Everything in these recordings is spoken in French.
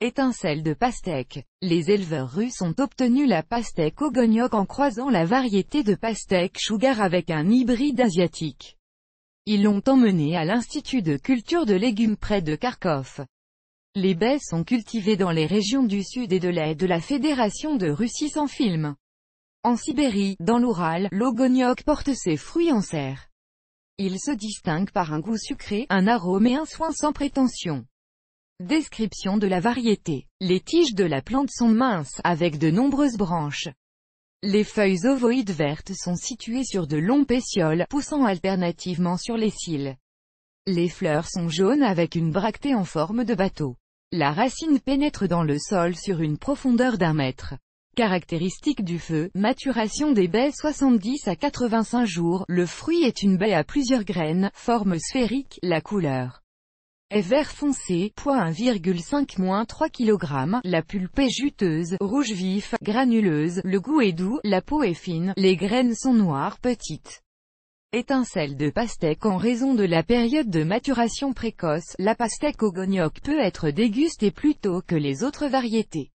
Étincelle de pastèque. Les éleveurs russes ont obtenu la pastèque Ogoniok en croisant la variété de pastèque Sugar avec un hybride asiatique. Ils l'ont emmenée à l'Institut de culture de légumes près de Kharkov. Les baies sont cultivées dans les régions du sud et de l'est de la Fédération de Russie sans film. En Sibérie, dans l'Oural, l'Ogoniok porte ses fruits en serre. Il se distingue par un goût sucré, un arôme et un soin sans prétention. Description de la variété. Les tiges de la plante sont minces, avec de nombreuses branches. Les feuilles ovoïdes vertes sont situées sur de longs pétioles, poussant alternativement sur les cils. Les fleurs sont jaunes avec une bractée en forme de bateau. La racine pénètre dans le sol sur une profondeur d'1 mètre. Caractéristique du feu, maturation des baies 70 à 85 jours, le fruit est une baie à plusieurs graines, forme sphérique, la couleur est vert foncé, poids 1,5–3 kg, la pulpe est juteuse, rouge vif, granuleuse, le goût est doux, la peau est fine, les graines sont noires petites. Étincelle de pastèque. En raison de la période de maturation précoce, la pastèque Ogoniok peut être dégustée plus tôt que les autres variétés.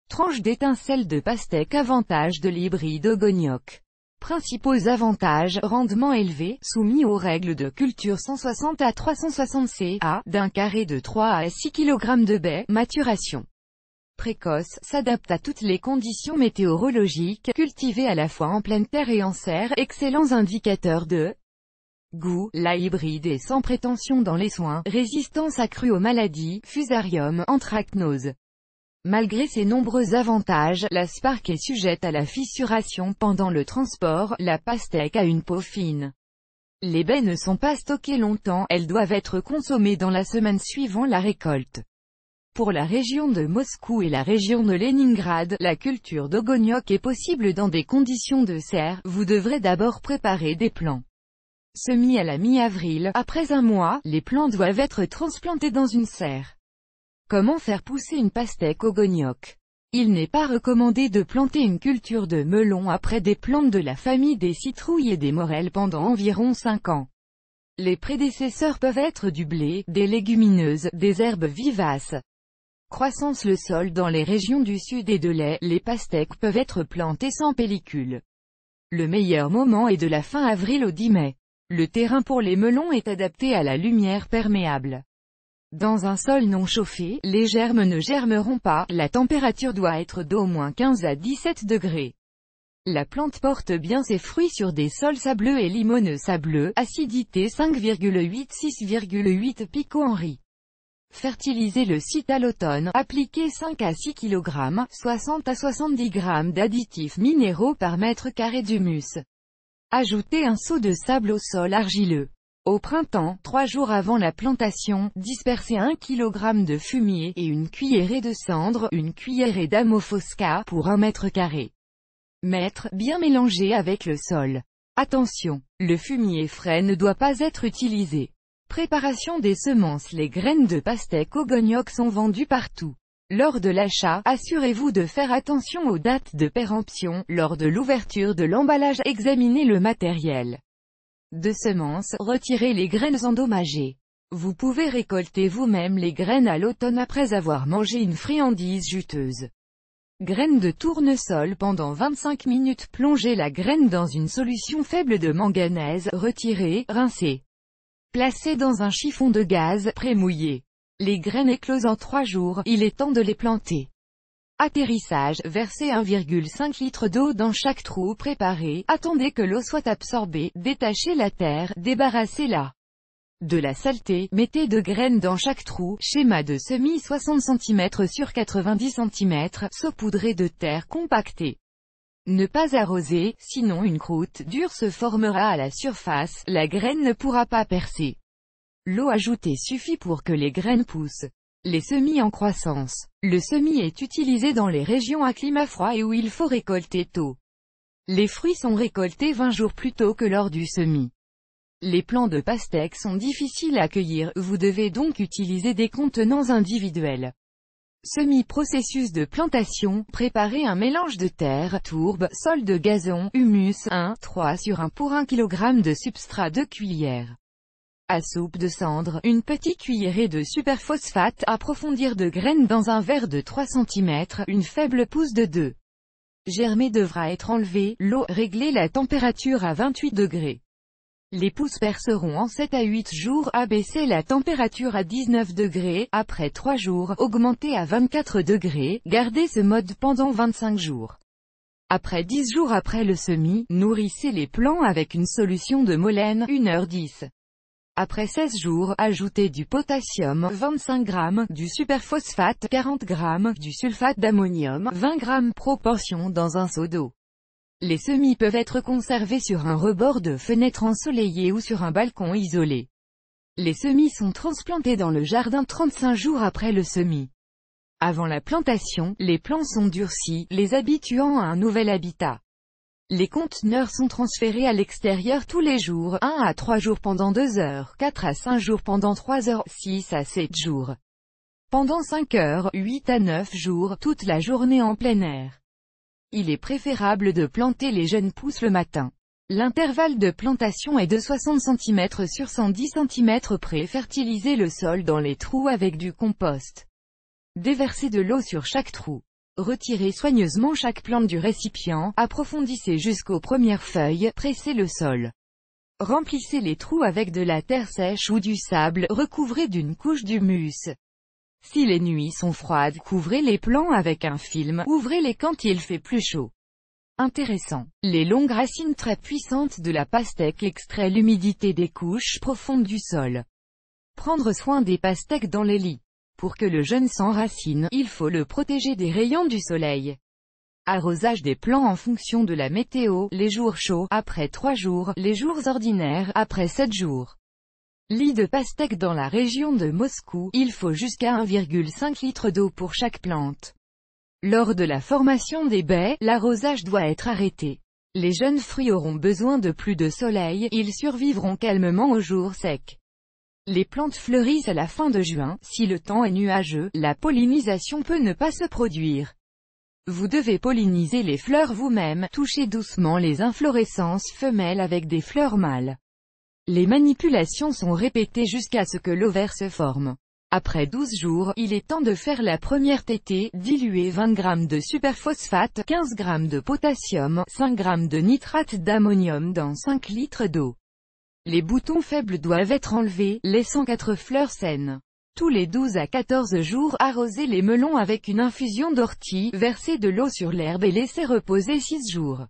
Tranche d'étincelle de pastèque. Avantages de l'hybride Ogoniok. Principaux avantages: rendement élevé, soumis aux règles de culture 160 à 360 ca, d'un carré de 3 à 6 kg de baies, maturation précoce, s'adapte à toutes les conditions météorologiques, cultivé à la fois en pleine terre et en serre, excellents indicateurs de goût, la hybride est sans prétention dans les soins, résistance accrue aux maladies, fusarium, anthracnose. Malgré ses nombreux avantages, la spark est sujette à la fissuration pendant le transport, la pastèque a une peau fine. Les baies ne sont pas stockées longtemps, elles doivent être consommées dans la semaine suivant la récolte. Pour la région de Moscou et la région de Leningrad, la culture d'Ogoniok est possible dans des conditions de serre. Vous devrez d'abord préparer des plants. Semis à la mi-avril, après 1 mois, les plants doivent être transplantés dans une serre. Comment faire pousser une pastèque Ogoniok? Il n'est pas recommandé de planter une culture de melon après des plantes de la famille des citrouilles et des morels pendant environ 5 ans. Les prédécesseurs peuvent être du blé, des légumineuses, des herbes vivaces. Croissance. Le sol. Dans les régions du sud et de l'est, les pastèques peuvent être plantées sans pellicule. Le meilleur moment est de la fin avril au 10 mai. Le terrain pour les melons est adapté à la lumière perméable. Dans un sol non chauffé, les germes ne germeront pas, la température doit être d'au moins 15 à 17 degrés. La plante porte bien ses fruits sur des sols sableux et limoneux. Sableux, acidité 5,8–6,8 pico-Henri. Fertiliser le site à l'automne, appliquer 5 à 6 kg, 60 à 70 g d'additifs minéraux par mètre carré d'humus. Ajoutez un seau de sable au sol argileux. Au printemps, 3 jours avant la plantation, dispersez 1 kg de fumier et une cuillerée de cendre, une cuillerée d'amofosca pour 1 mètre carré. Mettre, bien mélanger avec le sol. Attention, le fumier frais ne doit pas être utilisé. Préparation des semences. Les graines de pastèque Ogoniok sont vendues partout. Lors de l'achat, assurez-vous de faire attention aux dates de péremption. Lors de l'ouverture de l'emballage, examinez le matériel de semences, retirez les graines endommagées. Vous pouvez récolter vous-même les graines à l'automne après avoir mangé une friandise juteuse. Graines de tournesol. Pendant 25 minutes, plongez la graine dans une solution faible de manganèse, retirez, rincez. Placez dans un chiffon de gaz, pré-mouillé. Les graines éclosent en 3 jours, il est temps de les planter. Atterrissage. Versez 1,5 litre d'eau dans chaque trou préparé, attendez que l'eau soit absorbée, détachez la terre, débarrassez-la de la saleté, mettez 2 graines dans chaque trou, schéma de semis 60 cm sur 90 cm, saupoudré de terre compactée. Ne pas arroser, sinon une croûte dure se formera à la surface, la graine ne pourra pas percer. L'eau ajoutée suffit pour que les graines poussent. Les semis en croissance. Le semis est utilisé dans les régions à climat froid et où il faut récolter tôt. Les fruits sont récoltés 20 jours plus tôt que lors du semis. Les plants de pastèque sont difficiles à cueillir, vous devez donc utiliser des contenants individuels. Semi-processus de plantation, préparez un mélange de terre, tourbe, sol de gazon, humus, 1,3 sur 1 pour 1 kg de substrat 2 cuillères. À soupe de cendre, une petite cuillerée de superphosphate, approfondir de graines dans un verre de 3 cm, une faible pousse de 2 germée devra être enlevée, l'eau, régler la température à 28 degrés. Les pousses perceront en 7 à 8 jours, abaisser la température à 19 degrés, après 3 jours, augmenter à 24 degrés, gardez ce mode pendant 25 jours. Après 10 jours après le semis, nourrissez les plants avec une solution de molène, 1h10. Après 16 jours, ajoutez du potassium, 25 g, du superphosphate, 40 g, du sulfate d'ammonium, 20 g proportion dans un seau d'eau. Les semis peuvent être conservés sur un rebord de fenêtre ensoleillé ou sur un balcon isolé. Les semis sont transplantés dans le jardin 35 jours après le semis. Avant la plantation, les plants sont durcis, les habituant à un nouvel habitat. Les conteneurs sont transférés à l'extérieur tous les jours, 1 à 3 jours pendant 2 heures, 4 à 5 jours pendant 3 heures, 6 à 7 jours. Pendant 5 heures, 8 à 9 jours, toute la journée en plein air. Il est préférable de planter les jeunes pousses le matin. L'intervalle de plantation est de 60 cm sur 110 cm près. Fertilisez le sol dans les trous avec du compost. Déversez de l'eau sur chaque trou. Retirez soigneusement chaque plante du récipient, approfondissez jusqu'aux premières feuilles, pressez le sol. Remplissez les trous avec de la terre sèche ou du sable, recouvrez d'une couche d'humus. Si les nuits sont froides, couvrez les plants avec un film, ouvrez-les quand il fait plus chaud. Intéressant. Les longues racines très puissantes de la pastèque extraient l'humidité des couches profondes du sol. Prendre soin des pastèques dans les lits. Pour que le jeune s'enracine, il faut le protéger des rayons du soleil. Arrosage des plants en fonction de la météo, les jours chauds, après 3 jours, les jours ordinaires, après 7 jours. Lit de pastèque dans la région de Moscou, il faut jusqu'à 1,5 litre d'eau pour chaque plante. Lors de la formation des baies, l'arrosage doit être arrêté. Les jeunes fruits auront besoin de plus de soleil, ils survivront calmement aux jours secs. Les plantes fleurissent à la fin de juin, si le temps est nuageux, la pollinisation peut ne pas se produire. Vous devez polliniser les fleurs vous-même, touchez doucement les inflorescences femelles avec des fleurs mâles. Les manipulations sont répétées jusqu'à ce que l'ovaire se forme. Après 12 jours, il est temps de faire la première tétée, diluer 20 g de superphosphate, 15 g de potassium, 5 g de nitrate d'ammonium dans 5 litres d'eau. Les boutons faibles doivent être enlevés, laissant 4 fleurs saines. Tous les 12 à 14 jours, arrosez les melons avec une infusion d'ortie, versez de l'eau sur l'herbe et laissez reposer 6 jours.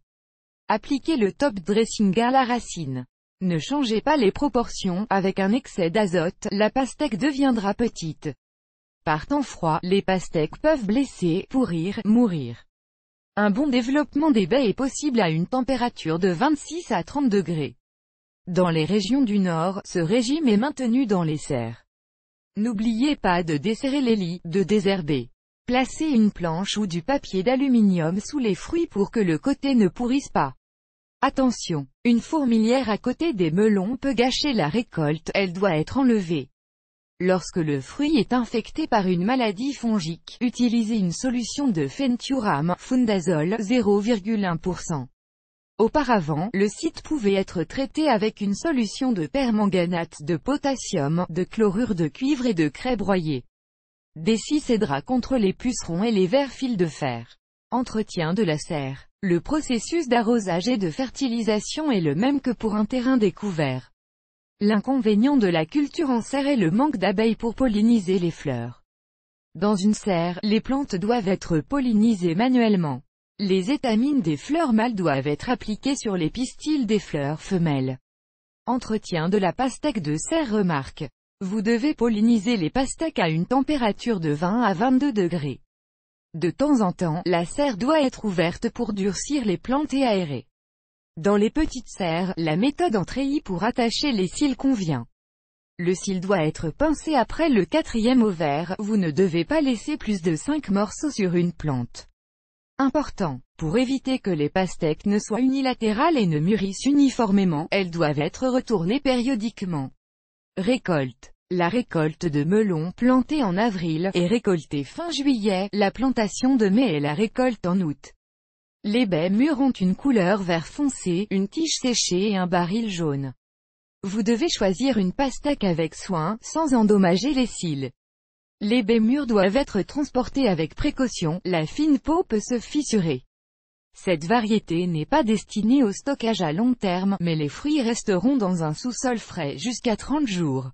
Appliquez le top dressing à la racine. Ne changez pas les proportions, avec un excès d'azote, la pastèque deviendra petite. Par temps froid, les pastèques peuvent blesser, pourrir, mourir. Un bon développement des baies est possible à une température de 26 à 30 degrés. Dans les régions du Nord, ce régime est maintenu dans les serres. N'oubliez pas de desserrer les lits, de désherber. Placez une planche ou du papier d'aluminium sous les fruits pour que le côté ne pourrisse pas. Attention, une fourmilière à côté des melons peut gâcher la récolte, elle doit être enlevée. Lorsque le fruit est infecté par une maladie fongique, utilisez une solution de phenturam, fundazole, 0,1%. Auparavant, le site pouvait être traité avec une solution de permanganate de potassium, de chlorure de cuivre et de craie broyée. Décicédera contre les pucerons et les vers fils de fer. Entretien de la serre. Le processus d'arrosage et de fertilisation est le même que pour un terrain découvert. L'inconvénient de la culture en serre est le manque d'abeilles pour polliniser les fleurs. Dans une serre, les plantes doivent être pollinisées manuellement. Les étamines des fleurs mâles doivent être appliquées sur les pistils des fleurs femelles. Entretien de la pastèque de serre. Remarque. Vous devez polliniser les pastèques à une température de 20 à 22 degrés. De temps en temps, la serre doit être ouverte pour durcir les plantes et aérer. Dans les petites serres, la méthode en treillis pour attacher les cils convient. Le cil doit être pincé après le 4e ovaire, vous ne devez pas laisser plus de 5 morceaux sur une plante. Important. Pour éviter que les pastèques ne soient unilatérales et ne mûrissent uniformément, elles doivent être retournées périodiquement. Récolte. La récolte de melons plantés en avril est récoltée fin juillet, la plantation de mai est la récolte en août. Les baies mûres ont une couleur vert foncé, une tige séchée et un baril jaune. Vous devez choisir une pastèque avec soin, sans endommager les cils. Les baies mûres doivent être transportées avec précaution, la fine peau peut se fissurer. Cette variété n'est pas destinée au stockage à long terme, mais les fruits resteront dans un sous-sol frais jusqu'à 30 jours.